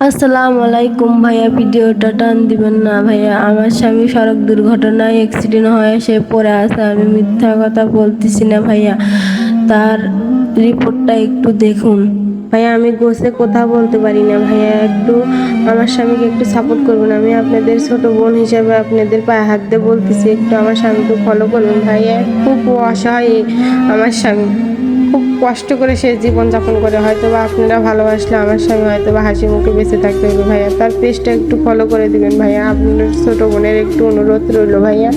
আসসালামু আলাইকুম ভাইয়া, ভিডিওটা টান দিবেন না ভাইয়া। আমার স্বামী সড়ক দুর্ঘটনায় অ্যাক্সিডেন্ট হয়ে সে পড়ে আছে। আমি মিথ্যা কথা বলতেছি না ভাইয়া, তার রিপোর্টটা একটু দেখুন ভাইয়া। আমি গোছে কথা বলতে পারি না ভাইয়া, একটু আমার স্বামীকে একটু সাপোর্ট করবেন। আমি আপনাদের ছোট বোন হিসেবে আপনাদের পায়ে হাত দিয়ে বলতেছি, একটু আমার স্বামীকে ফলো করবেন ভাইয়া। খুব অসহায় আমার স্বামী, খুব কষ্ট করে সে জীবনযাপন করে। হয়তো বা আপনারা ভালোবাসলে আমার স্বামী হয়তো বা হাসি মুখে বেঁচে থাকতে হবে ভাইয়া। তার পেজটা একটু ফলো করে দিবেন ভাইয়া। আপনাদের ছোট বোনের একটু অনুরোধ রইল ভাইয়া।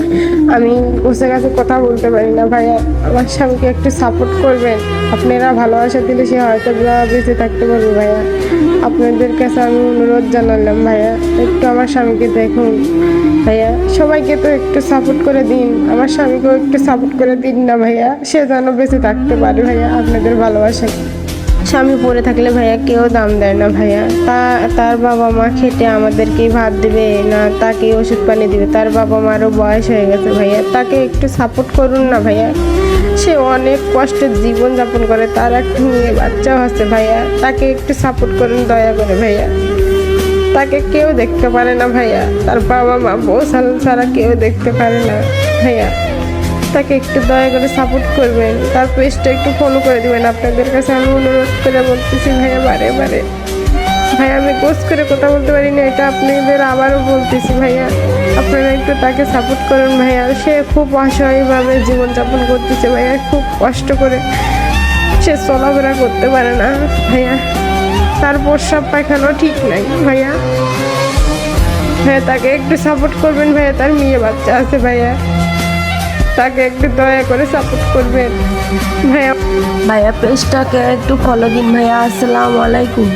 আমি বসে কাছে কথা বলতে পারি না ভাইয়া, আমার স্বামীকে একটু সাপোর্ট করবেন। আপনারা ভালোবাসা দিলে সে হয়তো বা বেঁচে থাকতে পারবে ভাইয়া। আপনাদের কাছে আমি অনুরোধ জানালাম ভাইয়া, একটু আমার স্বামীকে দেখুন ভাইয়া। সবাইকে তো একটু সাপোর্ট করে দিন, আমার স্বামীকেও একটু সাপোর্ট করে দিন না ভাইয়া, সে যেন বেঁচে থাকতে পারে ভাইয়া। আপনাদের ভালোবাসা স্বামী পড়ে থাকলে ভাইয়া কেউ দাম দেয় না ভাইয়া। তার বাবা মা খেটে আমাদেরকেই ভাত দিবে না, তাকে ওষুধ পানি দিবে। তার বাবা মারও বয়স হয়ে গেছে ভাইয়া, তাকে একটু সাপোর্ট করুন না ভাইয়া। সে অনেক কষ্টের জীবনযাপন করে, তার একটা মেয়ে বাচ্চাও আছে ভাইয়া। তাকে একটু সাপোর্ট করুন দয়া করে ভাইয়া। তাকে কেউ দেখতে পারে না ভাইয়া, তার বাবা মা বউ ছাড়া কেউ দেখতে পারে না ভাইয়া। তাকে একটু দয়া করে সাপোর্ট করবেন, তার পেজটা একটু ফলো করে দিবেন। আপনাদের কাছে আমি অনুরোধ করে বলতেছি ভাইয়া, বারে বারে ভাইয়া। আমি গোছ করে কথা বলতে পারি না, এটা আপনাদের আবারও বলতেছি ভাইয়া। আপনারা একটু তাকে সাপোর্ট করুন ভাইয়া। সে খুব অসহায়ভাবে জীবনযাপন করতেছে ভাইয়া, খুব কষ্ট করে। সে চলাফেরা করতে পারে না ভাইয়া, তার প্রস্রাব পায়খানাও ঠিক নাই ভাইয়া। ভাইয়া তাকে একটু সাপোর্ট করবেন ভাইয়া, তার মেয়ে বাচ্চা আছে ভাইয়া। তাকে একটু দয়া করে সাপোর্ট করবেন ভাইয়া। ভাইয়া পেজটাকে একটু ফলো দিন ভাইয়া। আসসালামু আলাইকুম।